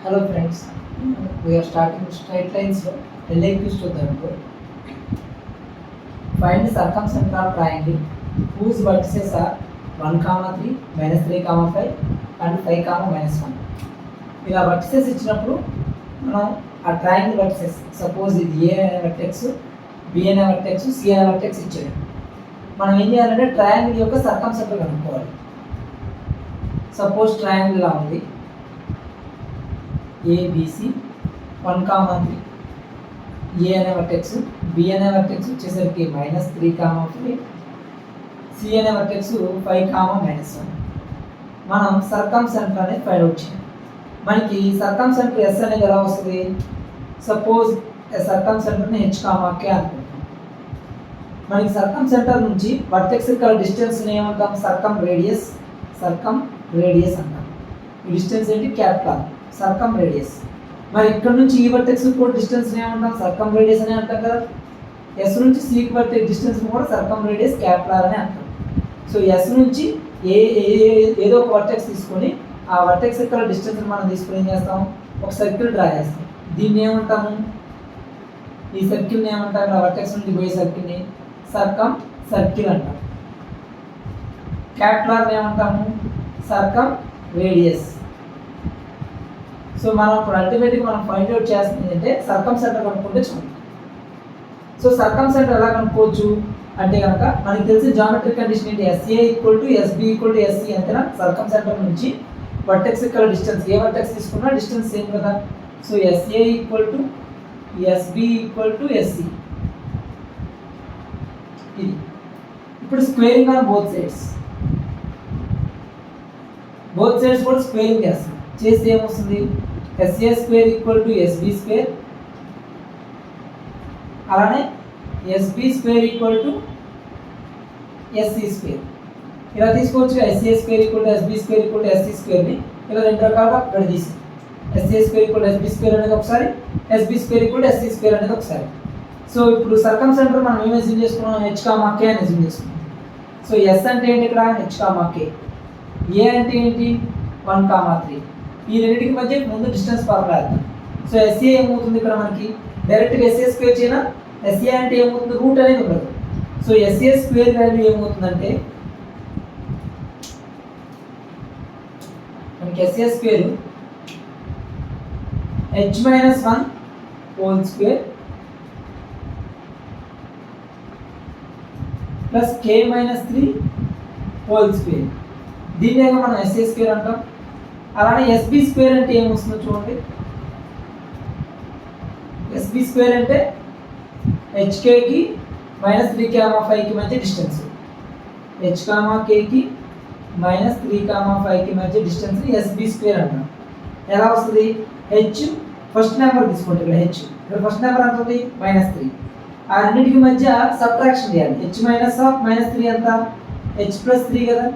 Hello friends, we are starting straight lines LAQs to the number. Find the circumcentral triangle whose vertices are 1, 3, -3, 5 and 5, -1. ఇలా vertices ఇచ్చినప్పుడు మనం ఆ triangle vertices suppose ఇది ఏ అనే vertex, B అనే vertex, C అనే vertex ఇచ్చాడు. మనం ఏం చేయాలంటే ట్రయాంగిల్ యొక్క సర్కంసెంటర్ కనుక్కోవాలి. సపోజ్ ట్రయాంగిల్ లా ఉంది ఏబిసి 1, 3 ఏ అనే వర్టెక్స్, బి అనే వర్టెక్స్ వచ్చేసరికి -3, 5, సి అనే వర్టెక్స్ 5, -1. మనం సర్కంసెంటర్ అనేది ఫైండ్ అవుట్ చేయాలి. మనకి సర్కంసెంటర్ ఎస్ అనేది ఎలా వస్తుంది? సపోజ్ సర్కంసెంటర్ని హెచ్ కే అనుకుంటాం. మనకి సర్కంసెంటర్ నుంచి వర్టెక్స్ కల డిస్టెన్స్ని ఏమంటాం? సర్కం రేడియస్ అంటాం. ఈ డిస్టెన్స్ ఏంటి? Capital circumradius. మరి ఇక్కడ నుంచి ఈ వర్టెక్స్ కూడా డిస్టెన్స్ ఏమంటాం? సర్కం రేడియస్ అని అంటాం కదా. ఎస్ నుంచి సి వర్టెక్స్ డిస్టెన్స్ కూడా సర్కం రేడియస్ క్యాపిటల్ అని అంటాం. సో ఎస్ నుంచి ఏదో ఒక వర్టెక్స్ తీసుకొని ఆ వర్టెక్స్ యొక్క డిస్టెన్స్ మనం తీసుకొని ఏం చేస్తాం? ఒక సర్కిల్ డ్రా చేస్తాం. దీన్ని ఏమంటాము? ఈ సర్కిల్ని ఏమంటాం? ఆ వర్టెక్స్ నుంచి పోయే సర్కిల్ని సర్కం సర్కిల్ అంటాం. క్యాపిటల్ ఏమంటాము? సర్కం రేడియస్. సో మనం ఇప్పుడు అల్టిమేట్గా మనం ఫైండ్ అవుట్ చేస్తుంది అంటే సర్కంసెంటర్ కనుక్కుంటే చాలు. సో సర్కంసెంటర్ ఎలా కనుక్కోవచ్చు అంటే కనుక మనకి తెలిసిన జామెట్రిక్ కండిషన్ ఏంటి? ఎస్ఏ = ఎస్బి = ఎస్సి అంతేనా? సర్కంసెంటర్ నుంచి వర్టెక్స్ కల డిస్టెన్స్ ఏ వర్టెక్స్ తీసుకున్నా డిస్టెన్స్ సేమ్ కదా. So S A = S B = S C. ఇది ఇప్పుడు స్క్వేరింగ్ ఆన్ బోత్ సైడ్స్ కూడా స్క్వేరింగ్ చేస్తాం. చేస్తే ఏమొస్తుంది? SA² = SB², అలానే SB² = SC². ఇలా తీసుకోవచ్చు. SA² = SB² = SC²ని ఇలా రెండు రకాలుగా విడదీసి SA² = SB² అనేది ఒకసారి, SB² = SC² అనేది ఒకసారి. సో ఇప్పుడు సర్కంసెంటర్ మనం ఏం అజ్యూమ్ చేసుకున్నాం? హెచ్ కే అని అజ్యూమ్ చేసుకున్నాం. సో ఎస్ అంటే ఏంటి? ఇక్కడ హెచ్ కే. ఏ అంటే ఏంటి? 1, 3. ఈ రెండింటికి మధ్య ముందు డిస్టెన్స్ ఫార్ములా వేద్దాం. సో ఎస్ఏ ఏమవుతుంది? ఇక్కడ మనకి డైరెక్ట్గా SA² చేయనా? ఎస్ఏ అంటే ఏమవుతుంది? రూట్ అనేది ఉండదు. సో SA² వాల్యూ ఏమవుతుందంటే మనకి SA² h-1 whole square plus k-3 whole square. దీన్నే మనం SA² అంటాం. అలానే SB² అంటే ఏమొస్తుందో చూడండి. SB² అంటే HKకి -3, 5కి మధ్య డిస్టెన్స్. HKకి -3, 5కి మధ్య డిస్టెన్స్ SB² అంటాం. ఎలా వస్తుంది? హెచ్ ఫస్ట్ నెంబర్ తీసుకోండి. ఇక్కడ ఫస్ట్ నెంబర్ ఎంత ఉంది? -3. ఆ రెండింటికి మధ్య సబ్ట్రాక్షన్ చేయాలి. h-3 ఎంత? h+3 కదా.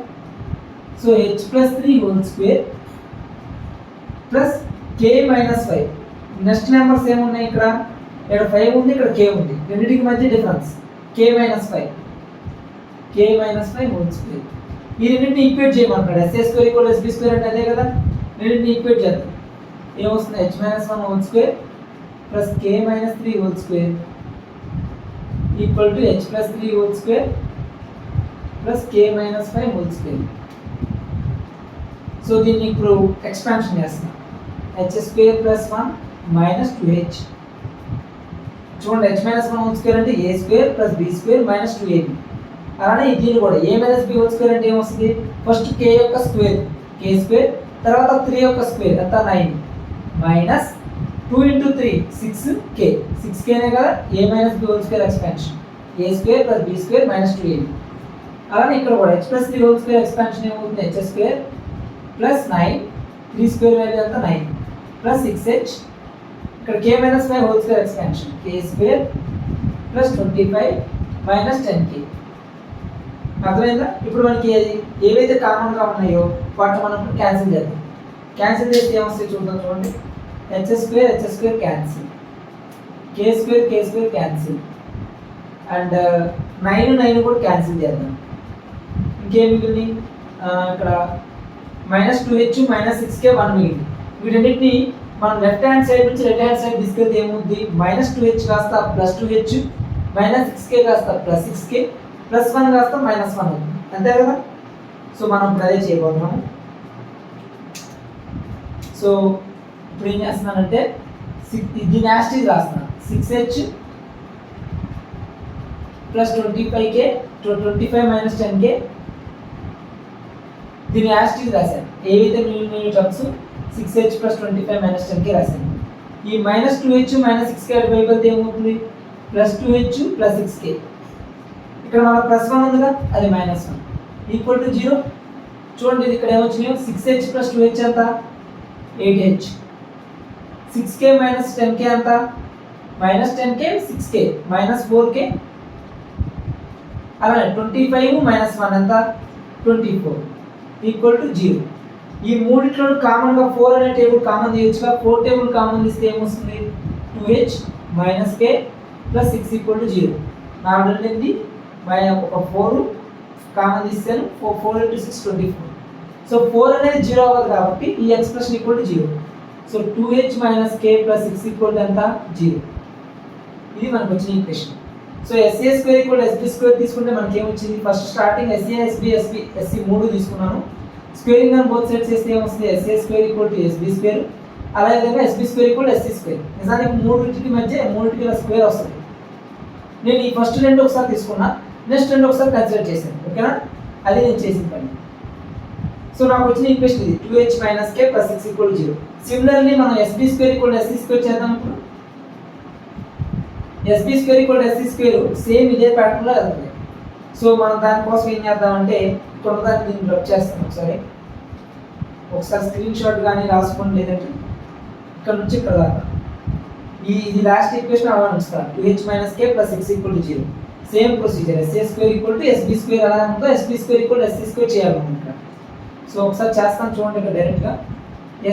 So h+3 whole square plus k-5. Next numbers ఏమున్నాయి? ఇక్కడ 5 ఉంది, ఇక్కడ k ఉంది. రెండింటికి మధ్య డిఫరెన్స్ k-5 హోల్ స్క్వేర్. ఈ రెండింటిని ఈక్వేట్ చేయమంటాడు. SA² = SB² అంటే అదే కదా. రెండింటిని ఈక్వేట్ చేద్దాం. ఏమొస్తుంది? h-1 whole square plus k-3 whole square = h+3 whole square plus k-5 whole square. So దీన్ని ఇప్పుడు ఎక్స్పాన్షన్ చేస్తున్నాం. h² + 1 - 2h. చూడండి, h-1 హోల్ స్క్వేర్ అంటే a² + b² - 2ab. అలానే దీన్ని కూడా a - b హోల్ స్క్వేర్ అంటే ఏమొస్తుంది? ఫస్ట్ k యొక్క స్క్వేర్ k², తర్వాత 3 యొక్క స్క్వేర్ అంతా 9 మైనస్ 2 × 3 6k. 6kనే కదా a - b whole square expansion. a² + b² - 2ab. అలానే ఇక్కడ కూడా h+3 హోల్ స్క్వేర్ ఎక్స్పాన్షన్ ఏమవుతుంది? h² + 9 3² వాల్యూ అంతా 9 ప్లస్ 6h. ఇక్కడ k-5 whole square expansion k² + 25 - 10k. అర్థమైందా? ఇప్పుడు మనకి ఏవైతే కామన్గా ఉన్నాయో వాటిని మనం క్యాన్సిల్ చేద్దాం. క్యాన్సిల్ చేస్తే ఏమొస్తాయి చూద్దాం. చూడండి, h² cancel, k² cancel and 9 కూడా క్యాన్సిల్ చేద్దాం. ఇంకేం మిగిలింది? ఇక్కడ -2h -6k 1 మిగిలింది. వీటన్నిటిని మనం లెఫ్ట్ హ్యాండ్ సైడ్ నుంచి రైట్ హ్యాండ్ సైడ్ తీసుకెళ్తే ఏముంది -2h కాస్త +2h -6k కాస్త +6k +1 కాస్త -1 అవుతుంది అంతే కదా. సో మనం ఇప్పుడు అదే చేయబోతున్నాము. సో ఇప్పుడు ఏం చేస్తున్నానంటే దీని యాస్టీజ్ రాస్తున్నాను 6h + 25k 25 - 10k దీని యాస్టీజ్ రాశాను. ఏవైతే మిగిలిన టర్మ్స్ 6h + 25 - 10k రాశాను. ఈ -2h -6k వైపుది ఏమవుతుంది +2h + 6k. ఇక్కడ మన +1 ఉందిగా అది -1 = 0. చూడండి ఇది ఇక్కడ ఏమొచ్చినాయో 6h + 2h ఎంత 8h 6k - 10k ఎంత -10k 6k -4k అలానే 25 - 1 ఎంత 24 = 0. ఈ మూడిట్లో కామన్ గా 4 అనే టేబుల్ కామన్ తీయొచ్చుగా. 4 టేబుల్ కామన్ తీస్తే ఏమొస్తుంది 2h - k + 6 = 0. 4 అనేది ఒక 4 కామన్ తీస్తాను 4 × 6 24. సో 4 అనేది 0 అవ్వదు కాబట్టి ఈ ఎక్స్ప్రెషన్ = 0. సో 2h - k + 6 ఎంత 0. ఇది మనకు వచ్చిన ఈక్వేషన్. సో SA² = SB² తీసుకుంటే మనకి ఏమొచ్చింది first starting SA SB SC మూడు తీసుకున్నాను. స్క్వేరింగ్ ఆన్ బోత్ సైడ్స్ చేస్తే ఏమొస్తుంది SA² = SB². అలాగే విధంగా SB² = SC². నిజానికి మూడింటికి మధ్య మూడింటికి స్క్వేర్ వస్తుంది. నేను ఈ ఫస్ట్ రెండు ఒకసారి తీసుకున్నా నెక్స్ట్ రెండు ఒకసారి కన్సిడర్ చేశాను. ఓకేనా అది నేను చేసిన పని. సో నాకు వచ్చిన ఈక్వేషన్ ఇది 2h - k + 6 = 0. సిమిలర్లీ మనం SB² = SC² చేద్దాం. ఇప్పుడు SB² = SC² సేమ్ ఇదే ప్యాటర్న్ లో వెళ్తుంది. సో మనం దానికోసం ఏం చేద్దామంటే తొందరగా నేను రబ్ చేస్తాను. ఒకసారి స్క్రీన్ షాట్ కానీ రాసుకోండి, లేదంటే ఇక్కడ నుంచి ఇక్కడ దాకా ఇది లాస్ట్ ఈక్వేషన్ అలా ఉంచుతాను 2h - k + 6 = 0. Same procedure SA² = SB² అలా ఉందో SB² = SC² చేయాలనుకుంటున్నాను. సో ఒకసారి చేస్తాను చూడండి. ఇక్కడ డైరెక్ట్గా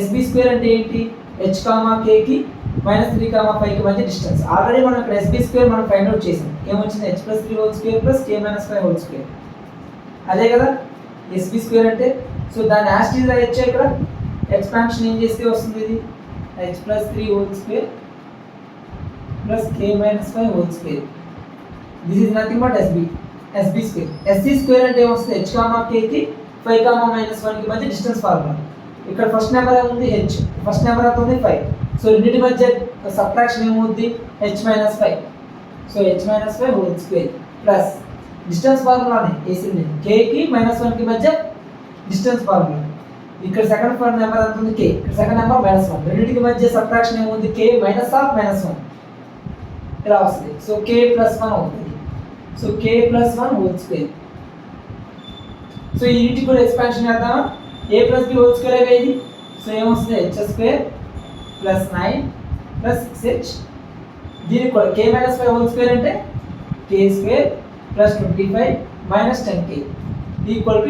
SB² అంటే ఏంటి h, k కి -3, 5కి మధ్య డిస్టెన్స్. ఆల్రెడీ మనం ఇక్కడ SB² మనం ఫైండ్ అవుట్ చేసాం. ఏమొచ్చింది h + 3² + k - 5² అదే కదా SB² అంటే. సో దాని యాస్టీజ్ రాయొచ్చు. ఇక్కడ ఎక్స్పాన్షన్ ఏం చేస్తే వస్తుంది ఇది h + 3² + k - 5². This is nothing but SB². SC² అంటే ఏమొస్తుంది h, k కి 5, -1కి మధ్య డిస్టెన్స్ ఫార్ములా. ఇక్కడ ఫస్ట్ నెంబర్ ఏముంది h, ఫస్ట్ నెంబర్ ఎంత ఉంది 5. సో రెండింటి మధ్య సబ్ట్రాక్షన్ ఏమవుద్ది h - 5. So h - 5² plus distance ఫార్ములానే వేసింది k కి -1కి మధ్య డిస్టెన్స్ ఫార్ములా. ఇక్కడ సెకండ్ నెంబర్ ఎంత ఉంది k, ఇక్కడ సెకండ్ నెంబర్ -1. రెండింటికి మధ్య సబ్ట్రాక్షన్ ఏముంది k - -1 ఇలా వస్తుంది. సో k + 1 అవుతుంది. సో k + 1² సో ఈ ఇంటికి కూడా ఎక్స్పాన్షన్ చేద్దామా a + b² అయ్యేది. సో ఏమొస్తుంది h² + 9 + 6h. దీనికి కూడా k - 5² అంటే k² + 25 - 10k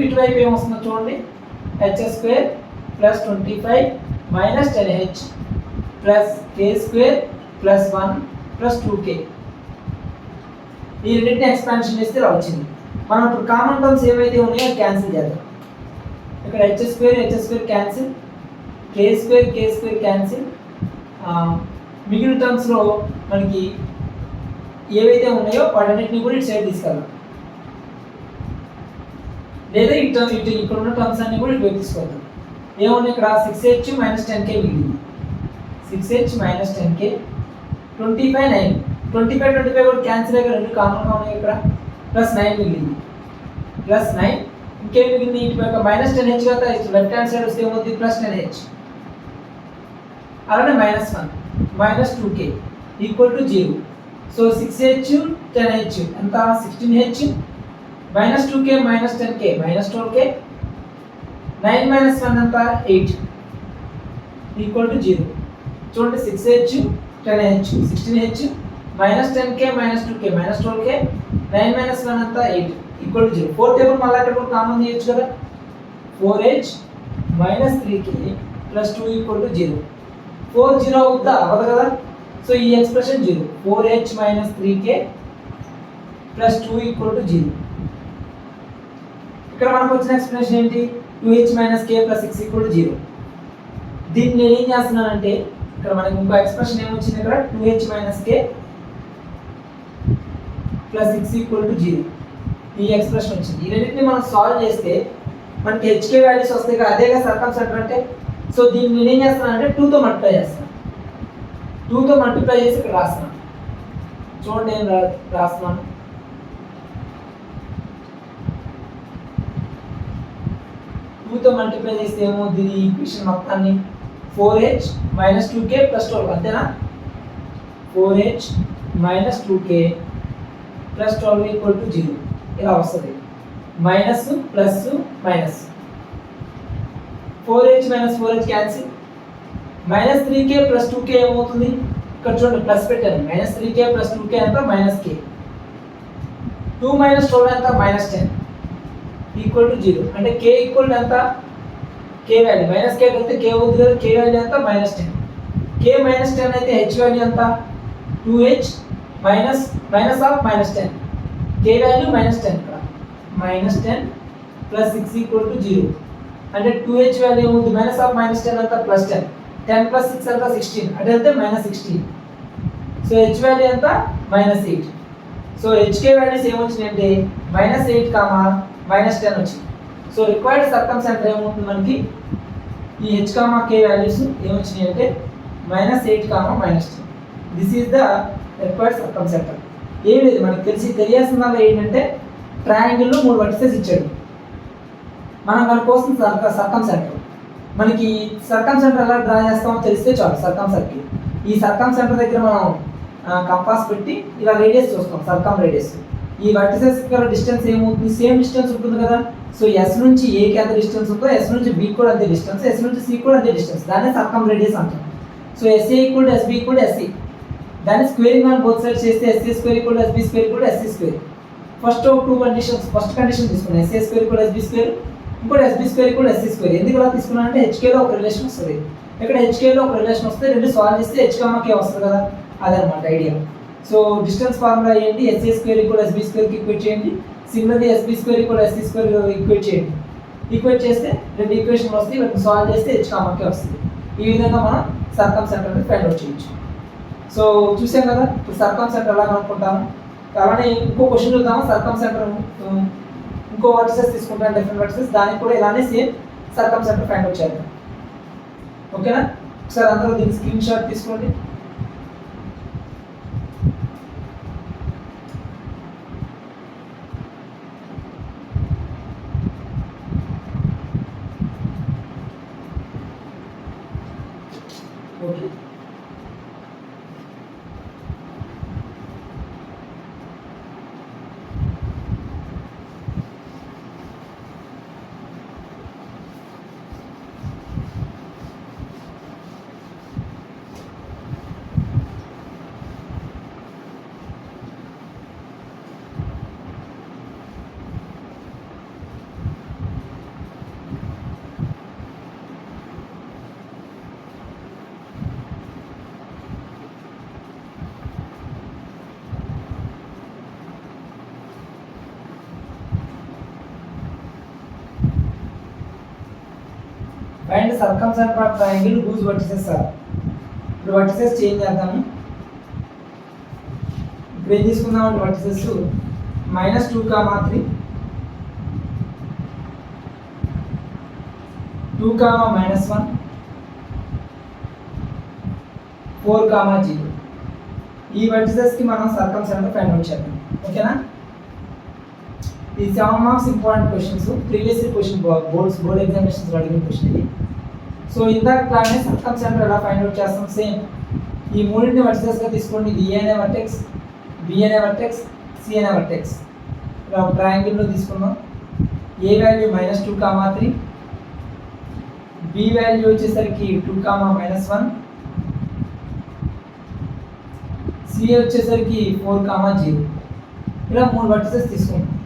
ఇటువైపు ఏమొస్తుందో చూడండి h² + 25 - 10h k² + 1 + 2k. ఈ రెండింటిని ఎక్స్పాన్షన్ చేస్తే ఇలా వచ్చింది. మనం ఇప్పుడు కామన్ టర్మ్స్ ఏవైతే ఉన్నాయో క్యాన్సిల్ చేద్దాం. ఇక్కడ h² క్యాన్సిల్, k² క్యాన్సిల్. మిగిలిన టర్మ్స్లో మనకి ఏవైతే ఉన్నాయో వాటన్నిటిని కూడా ఇటు సైడ్ తీసుకెళ్దాం, లేదా ఇటు ఇక్కడ ఉన్న టర్మ్స్ అన్ని కూడా ఇటు తీసుకొద్దాం. ఏమున్నాయి ఇక్కడ 6h - 10k మిగిలింది. 6h - 10k 25 9 25 కూడా క్యాన్సిల్ అయ్యి రెండు కామన్గా ఉన్నాయి. ఇక్కడ +9 మిగిలింది. +9 ఇంకేం మిగిలింది ఇటు పక్క -10h కదా లెఫ్ట్ హ్యాండ్ సైడ్ వస్తే ఏమవుతుంది +10h. అలానే -1 -2k = 0. సో 6h 10h ఎంత 16h -2k -10k -12k 9 - 1 ఎంత 8 = 0. చూడండి 6h 10h 16h -10k -2k -12k 9 - 1 ఎంత 8 = 0. 4 టేబుల్ మళ్ళీ ఇక్కడ కూడా కామన్ చేయొచ్చు కదా 4h - 3k + 2 = 0. 4 0 అవుద్దా అవ్వదు కదా. సో ఈ ఎక్స్ప్రెషన్ 0. 4h - 3k + 2 = 0. ఇక్కడ మనకు వచ్చిన ఎక్స్ప్రెషన్ ఏంటి 2h - k + 6 = 0. దీన్ని నేను ఏం చేస్తున్నానంటే ఇక్కడ మనకి ఇంకో ఎక్స్ప్రెషన్ ఏమొచ్చింది, ఇక్కడ 2h - k + 6 = 0 ఈ ఎక్స్ప్రెషన్ వచ్చింది. ఈ రెండింటిని మనం సాల్వ్ చేస్తే మనకి hk వాల్యూస్ వస్తాయి కదా, అదేగా సర్కమ్ సెంటర్ అంటే. సో దీన్ని నేను ఏం చేస్తాను అంటే 2తో మల్టిప్లై చేస్తాను. 2తో మల్టిప్లై చేసి ఇక్కడ రాస్తాను. చూడండి నేను రాస్తున్నాను. 2తో మల్టిప్లై చేస్తే ఏమవుతుంది, ఈ ఈక్వేషన్ మొత్తాన్ని 4h - 2k + 12 అంతేనా. 4h - 2k + 12 = 0 ఇలా వస్తుంది. Minus plus minus 4h - 4h cancel. -3k + 2k ఏమవుతుంది, ఇక్కడ చూడండి ప్లస్ పెట్టాను. -3k + 2k ఎంత, -k. 2 - 12 ఎంత, -10 = 0. అంటే k ఈక్వల్ ఎంత, k వాల్యూ -k వెళ్తే k అవుతుంది కదా, k వాల్యూ ఎంత, -10. k -10 అయితే h వాల్యూ ఎంత, 2h minus of -10. k value -10 ఇక్కడ -10 + 6 = 0. అంటే 2h వాల్యూ ఏముంది, మైనస్ ఆఫ్ -10 అంతా +10. 10 + 6 అంతా 16, అంటే వెళ్తే -16. సో h వాల్యూ ఎంత, -8. సో hk వాల్యూస్ ఏమొచ్చినాయంటే -8, -10 వచ్చింది. సో రిక్వైర్డ్ సర్కమ్ సెంటర్ ఏమవుతుంది మనకి, ఈ h, k వాల్యూస్ ఏమొచ్చినాయి అంటే -8, -10. This is the required circumcentre. ఏమి లేదు, మనకి తెలియాల్సిందల్లా ఏంటంటే ట్రయాంగిల్లో 3 వర్టిసెస్ ఇచ్చాడు. మనం మన కోసం సర్కమ్ సెంటర్, మనకి సర్కమ్ సెంటర్ ఎలా డ్రా చేస్తామో తెలిస్తే చాలు. సర్కమ్ సర్కిల్, ఈ సర్కమ్ సెంటర్ దగ్గర మనం కంపాస్ పెట్టి ఇలా రేడియస్ చూస్తాం, సర్కమ్ రేడియస్. ఈ వర్టిసెస్ డిస్టెన్స్ ఏమవుతుంది, సేమ్ డిస్టెన్స్ ఉంటుంది కదా. సో ఎస్ నుంచి ఏకి ఎంత డిస్టెన్స్ ఉందో ఎస్ నుంచి బి కూడా అంతే డిస్టెన్స్, ఎస్ నుంచి సి కూడా అంతే డిస్టెన్స్. దాన్ని సర్కమ్ రేడియస్ అంటాం. So S A = S B = S C. దాన్ని స్క్వేరింగ్ ఆన్ బోత్ సైడ్స్ చేస్తే SC² = SB² = SC². First 2 conditions, first condition తీసుకున్నాం SA² = SB², ఇంకోటి SB² = SC². ఎందుకు అలా తీసుకున్నాం అంటే HKలో ఒక రిలేషన్ వస్తుంది, ఇక్కడ HKలో ఒక రిలేషన్ వస్తే రెండు సాల్వ్ చేస్తే h, k వస్తుంది కదా, అదనమాట ఐడియా. సో డిస్టెన్స్ ఫార్ములా ఏంటి, SA² = SB² ఈక్వేట్ చేయండి. సిమిలర్లీ SB² = SC² ఈక్వేట్ చేయండి. ఈక్వేట్ చేస్తే రెండు ఈక్వేషన్లు వస్తాయి, వీటిని సాల్వ్ చేస్తే h, k వస్తుంది. ఈ విధంగా మనం సర్కమ్ సెంటర్ని ఫైండ్ అవుట్ చేయొచ్చు. సో చూసాం కదా ఇప్పుడు సర్కమ్ సెంటర్ ఎలా కనుక్కుంటాము. అలానే ఇంకో క్వశ్చన్ చూద్దాము. సర్కమ్ సెంటర్ ఇంకో వర్టిసెస్ తీసుకుంటాం, డిఫరెంట్ వర్టిసెస్, దానికి కూడా ఇలానే సేమ్ సర్కమ్ సెంటర్ ఫైండ్ అవుట్ చేద్దాం. ఓకేనా, ఒకసారి అందరూ దీనికి స్క్రీన్ షాట్ తీసుకోండి. Okay, find the circumcenter of triangle whose vertices are. ఇప్పుడు వర్టిసెస్ చేంజ్ చేద్దాము. ఇప్పుడు ఏం తీసుకుందామంటే వర్టిసెస్ -2, -3, 2, -1, 4, 0. ఈ వర్టిసెస్కి మనం సర్కమ్సెంటర్ ఫైండ్ అవుట్ చేద్దాం. ఓకేనా, ఈ 7 marks important questions, previous question board examinations అడిగిన క్వశ్చన్ ఇది. సో ఇందాక లాగానే సర్కమ్సెంటర్ ఎలా ఫైండ్ అవుట్ చేస్తాం, సేమ్ ఈ మూడింటిని వర్టిసెస్గా తీసుకోండి. ఇది ఏ అనే వర్టెక్స్, బి అనే వర్టెక్స్, సి అనే వర్టెక్స్. ఇలా ట్రయాంగిల్లో తీసుకుందాం. ఏ వాల్యూ -2, 3, బి వాల్యూ వచ్చేసరికి 2, -1, సి వచ్చేసరికి 4, 0. ఇలా 3 వర్టిసెస్ తీసుకుంటాం.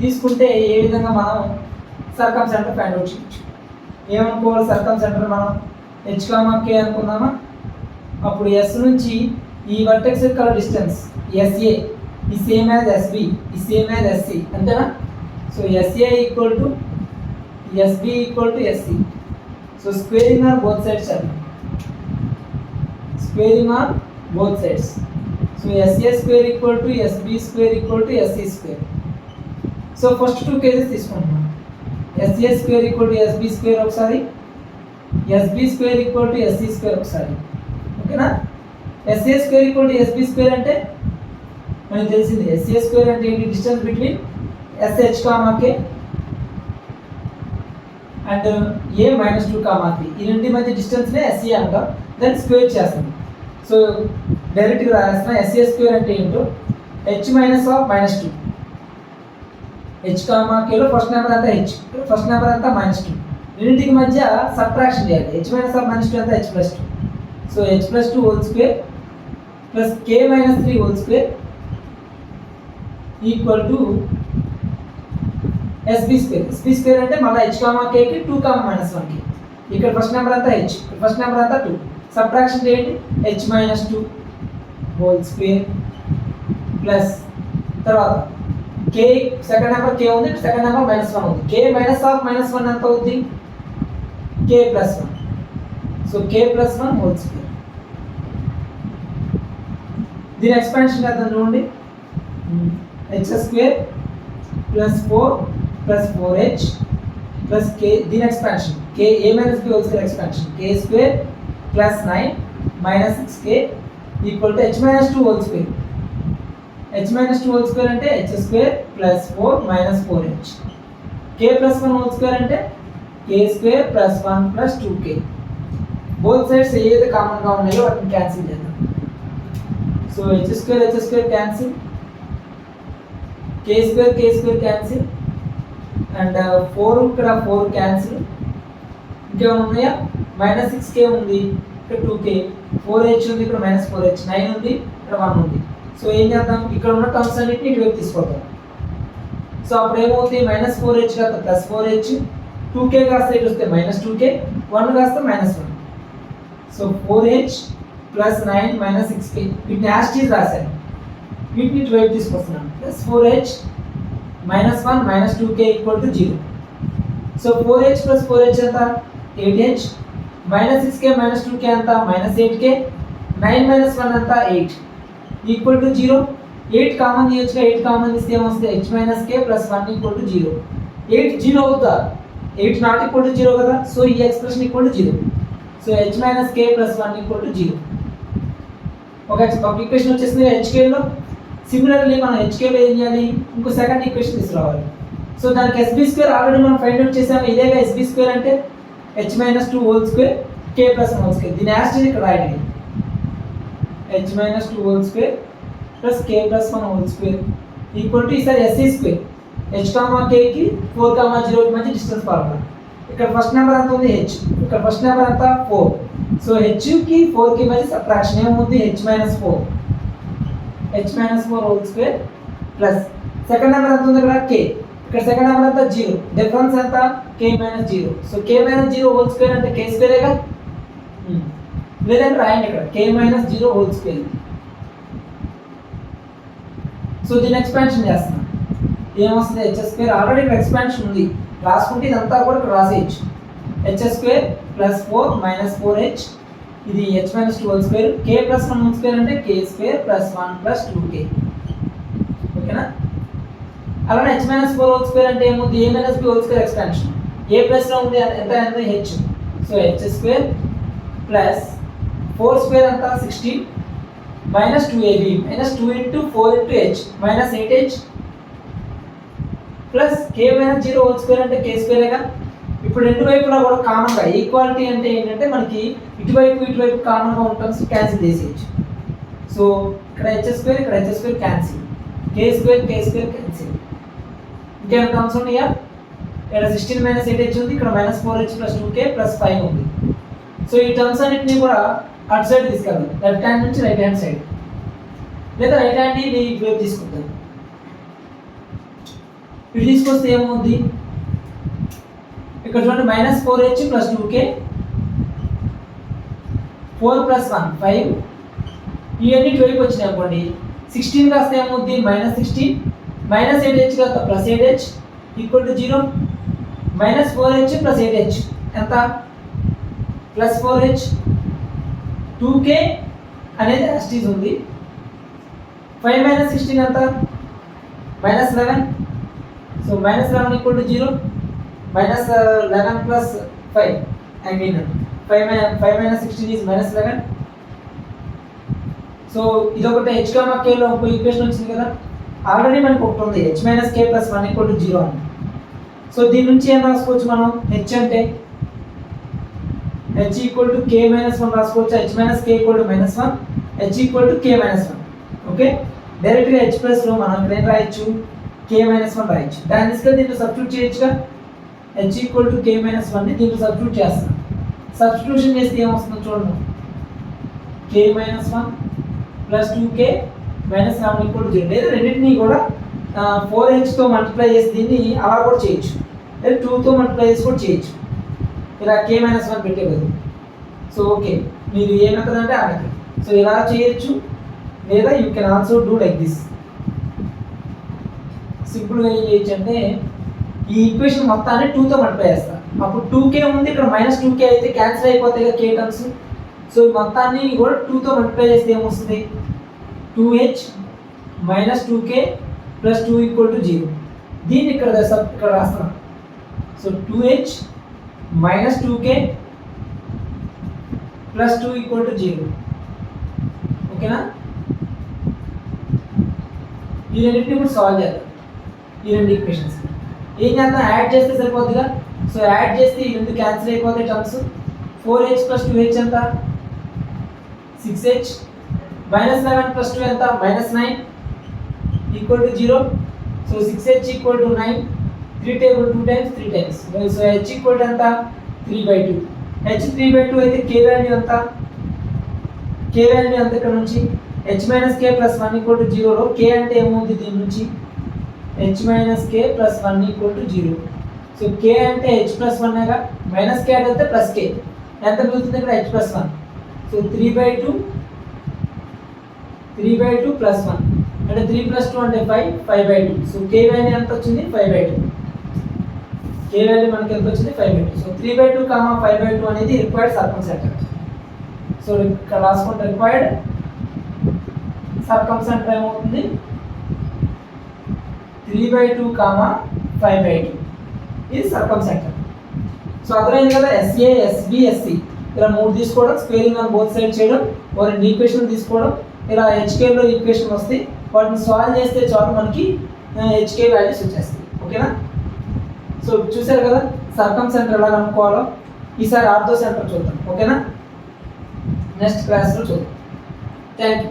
తీసుకుంటే ఏ విధంగా మనం సర్కమ్సెంటర్ ఫైండ్ అవుట్ చేయొచ్చు. ఏమనుకోవాలి, సర్కమ్సెంటర్ మనం h, k అనుకుందామా. అప్పుడు ఎస్ నుంచి ఈ వర్టెక్స్ యొక్క డిస్టెన్స్ SA ఈ సేమ్ యాజ్ SB ఈ సేమ్ యాజ్ SC, అంతేనా. So SA = SB = SC. So squaring on both sides చేద్దాం. Squaring on both sides. So SA square equal to SB square equal to SC square. So first 2 cases తీసుకుంటున్నాం. SA square equal to SB square ఒకసారి, SB square equal to SC square ఒకసారి. ఓకేనా? SA square equal to SB square అంటే మనకి తెలిసింది. SA square అంటే ఏంటి? Distance between SH comma K and A minus 2 comma 3. ఈ రెండింటి మధ్య డిస్టెన్స్నే SC అంటాం. దాన్ని స్క్వేర్ చేస్తాం. సో డైరెక్ట్గా రాస్తున్నా. SA స్క్వేర్ అంటే ఏంటో H minus of minus 2. H comma Kలో ఫస్ట్ నెంబర్ అంతా H, ఫస్ట్ నెంబర్ అంతా మైనస్ 2. రెండింటికి మధ్య సబ్ట్రాక్షన్ చేయాలి. H మైనస్ ఆఫ్ మైనస్ 2 అంతా H plus 2. So H plus 2 whole square plus K minus 3 whole square equal to SB square. SB square అంటే మళ్ళీ H comma Kకి 2 comma minus 1కి. ఇక్కడ first number అంతా H, ఫస్ట్ నెంబర్ అంతా 2. Subtraction చేయండి. H minus 2 whole square plus తర్వాత K second number K ఉంది, second number minus 1 ఉంది. K మైనస్ ఆఫ్ మైనస్ 1 ఎంత అవుతుంది? K plus 1. So K plus 1 whole square. దీని ఎక్స్పాన్షన్ చేద్దాం చూడండి. H square plus 4 plus 4H plus K. దీని expansion K A minus B whole square expansion K square plus 9 minus 6K equal to H minus 2 whole square. H minus 2 whole square అంటే H square plus 4 minus 4H. K plus 1 whole square అంటే K square plus 1 plus 2K. Both sides ఏదైతే కామన్గా ఉన్నాయో వాటిని cancel చేద్దాం. So H square cancel, K square cancel and 4 ఇక్కడ 4 cancel. ఇంకేమైనా ఉన్నాయా? మైనస్ 6K ఉంది, ఇక్కడ 2K, 4H ఉంది, ఇక్కడ మైనస్ 4H, 9 ఉంది, ఇక్కడ 1 ఉంది. సో ఏం చేద్దాం? ఇక్కడ ఉన్న టర్మ్స్ అన్నింటినీ ఇటువైపు తీసుకుంటాం. సో అప్పుడు ఏమవుతుంది? మైనస్ 4H కాస్త ప్లస్ 4H, 2K కాస్త ఇటు వస్తే మైనస్ 2K, 1 కాస్త minus 1. So 4H plus 9 minus 6K. వీటిని యాస్టీస్ రాశాను, వీటిని ఇటువైపు తీసుకొస్తున్నాను. Plus 4H minus 1 minus 2K equal to 0. So 4H plus 4H ఎంత? 8H. Minus 6K minus 2K ఎంత? Minus 8K. 9 మైనస్ 1 ఎంత? 8 ఈక్వల్ టు 0. 8 కామన్ తీయొచ్చుగా. 8 కామన్ తీస్తే ఏమొస్తే? H minus K plus 1 equal to 0. 8 0 అవుతా? 8 నాట్ ఈక్వల్ టు 0 కదా. So ఈ expression equal to 0. So H minus K plus 1 equal to 0. ఒక equation వచ్చేసింది HKలో. Similarly మనం HKలో ఏం చేయాలి? ఇంకో సెకండ్ ఈక్వేషన్ తీసుకురావాలి. సో దానికి SB స్క్వేర్ ఆల్రెడీ మనం ఫైండ్ అవుట్ చేసాము. ఇదేగా SB స్క్వేర్ అంటే H minus 2 whole square K plus 1 whole square. దీని యాస్టీస్ ఇక్కడ రాయండి. H minus 2 whole square plus K plus 1 whole square equal to ఈసారి SC స్క్వేర్. H కామా Kకి 4 comma 0కి మధ్య డిస్టెన్స్ ఫార్ములా. ఇక్కడ ఫస్ట్ నెంబర్ ఎంత ఉంది? H. ఇక్కడ ఫస్ట్ నెంబర్ ఎంత? 4. సో Hకి 4కి మధ్య సబ్ట్రాక్షన్ ఏముంది? H minus 4 whole square plus second number ఎంత ఉంది? ఇక్కడ K. ఇక్కడ సెకండ్ నెంబర్ ఎంత? 0. డిఫరెన్స్ ఎంత? K minus 0. So K minus 0 whole square అంటే K స్క్వేరేగా. లేదంటే రాయండి ఇక్కడ K minus 0 whole square. So దీని ఎక్స్పాన్షన్ చేస్తున్నాం. ఏమొస్తుంది? H square. ఆల్రెడీ ఇక్కడ ఎక్స్పాన్షన్ ఉంది, రాసుకుంటే ఇదంతా కూడా ఇక్కడ రాసేయచ్చు. H square plus 4 minus 4H. ఇది H minus 2 whole square. K plus 1 whole square అంటే K square plus 1 plus 2K. ఓకేనా? అలానే H మైనస్ 4 హోల్ స్క్వేర్ అంటే ఏముంది? A minus B whole square expansion. A ప్లస్లో ఉంది ఎంత? H. So H square plus 4 square అంతా 16 minus 2AB minus 2 into 4 into H minus 8H plus K minus 0 whole square అంటే K స్క్వేరేగా. ఇప్పుడు రెండు వైపులా కూడా కామన్గా ఈక్వాలిటీ అంటే ఏంటంటే మనకి ఇటువైపు కామన్గా ఉంటుంది, క్యాన్సిల్ చేసేయచ్చు. సో ఇక్కడ H స్క్వేర్, ఇక్కడ H square cancel, K square cancel. ఇంకేమైనా టర్మ్స్ ఉన్నాయా? ఇక్కడ 16 మైనస్ 8H ఉంది, ఇక్కడ minus 4H plus 2K plus 5 ఉంది. సో ఈ టర్మ్స్ అన్నింటినీ కూడా అటు సైడ్ తీసుకెళ్దాం, లెఫ్ట్ హ్యాండ్ నుంచి రైట్ హ్యాండ్ సైడ్, లేదా రైట్ హ్యాండ్ ఇటువైపు తీసుకుంటాం. ఇటు తీసుకొస్తే ఏమవుద్ది? ఇక్కడ చూడండి minus 4H plus 2K, 4 plus 1 5. ఇవన్నీ ఇటువైపు వచ్చినాయి అనుకోండి. 16 కాస్త ఏమవుద్ది? మైనస్ 16 మైనస్ 8H కాస్త plus 8H equal to 0. Minus 4H plus 8H ఎంత? ప్లస్ 4h 2k అనేది యాస్టీజ్ ఉంది. 5 మైనస్ 16 ఎంత? -11. So -11 equal to 0. -11 plus 5 I mean 5 minus 16 is -11. So ఇదొకటి h, k లో ఒక ఈక్వేషన్ వచ్చింది కదా. ఆల్రెడీ మనకు ఒకటి ఉంది h - k + 1 = 0 అని. సో దీని నుంచి ఏం రాసుకోవచ్చు మనం? h అంటే h = k - 1 రాసుకోవచ్చు. h - k = -1, h = k - 1. Okay, డైరెక్ట్గా h ప్లస్ లో మనం ఇక్కడ ఏం రాయొచ్చు? k - 1 రాయొచ్చు. దాన్ని తీసుకెళ్ళి దీంట్లో సబ్స్టిట్యూట్ చేయొచ్చుగా. h = k - 1 ని దీంట్లో సబ్స్టిట్యూట్ చేస్తాం. సబ్స్టిట్యూషన్ చేస్తే ఏమొస్తుందో చూడండి. k - 1 plus 2k minus 11 = 0. లేదా రెండింటినీ కూడా 4h తో మల్టిప్లై చేసి దీన్ని అలా కూడా చేయొచ్చు, లేదా 2 తో మల్టిప్లై చేసి కూడా చేయొచ్చు, ఇలా k - 1 పెట్టే బదులు. సో ఓకే, మీరు ఏ మెథడ్ అంటే ఆ మెథడ్. సో ఇలా చేయొచ్చు, లేదా you can also do like this. సింపుల్గా ఏం చేయొచ్చు అంటే ఈ ఈక్వేషన్ మొత్తాన్ని 2 తో మల్టిప్లై చేస్తా. అప్పుడు 2k ఉంది, ఇక్కడ -2k అయితే క్యాన్సిల్ అయిపోతాయి కదా k టర్మ్స్. సో మొత్తాన్ని కూడా 2 తో మల్టిప్లై చేస్తే ఏమొస్తుంది? 2h - 2k + 2 = 0. దీన్ని ఇక్కడ రాస్తాం. So 2h - 2k + 2 = 0. ఓకేనా? ఈ రెండింటిని ఇప్పుడు సాల్వ్ చేద్దాం. ఈ రెండు ఈక్వేషన్స్ ఏం చేద్దాం? యాడ్ చేస్తే సరిపోతుందిగా. సో యాడ్ చేస్తే ఈ రెండు క్యాన్సిల్ అయిపోతాయి టర్మ్స్. 4h + 2h ఎంత? 6h. -11 + 2 ఎంత? -9 = 0. So 6h = 9. 3 table 2 times 3 times. So h = ఎంత? 3/2. h 3/2 అయితే k వాల్యూ ఎంత? k వాల్యూ ఎంత ఇక్కడ నుంచి? h - k + 1 = 0 లో k అంటే ఏమవుతుంది దీని నుంచి? h - k + 1 = 0. సో k అంటే h + 1 గా, -k అంటే +k. ఎంత మిగులుతుంది ఇక్కడ? h + 1. సో 3/2 + 1 అంటే 3 + 2 అంటే 5, 5/2. సో k వాల్యూ ఎంత వచ్చింది? 5/2. k వాల్యూ మనకి ఎంత వచ్చింది? 5/2. సో 3/2, 5/2 అనేది రిక్వైర్డ్ సర్కంసెంటర్. సో ఇక్కడ రాసుకుంటే రిక్వైర్డ్ సర్కంసెంటర్ ఏమవుతుంది? 3/2, 5/2 ఇది సర్కంసెంటర్. సో అర్థమైంది కదా. SA, SB, SC ఇలా 3 తీసుకోవడం, స్క్వేరింగ్ ఆన్ బోత్ సైడ్ చేయడం, ఒక రెండు ఈక్వేషన్ తీసుకోవడం, ఇలా HK లో ఈక్వేషన్ వస్తాయి. వాటిని సాల్వ్ చేస్తే చాలు మనకి HK వాల్యూస్ వచ్చేస్తాయి. ఓకేనా? సో చూసారు కదా సర్కంసెంటర్ ఎలా కనుక్కోవాలో. ఈసారి ఆర్థో సెంటర్ చూద్దాం. ఓకేనా? నెక్స్ట్ క్లాస్లో చూద్దాం. Thank you.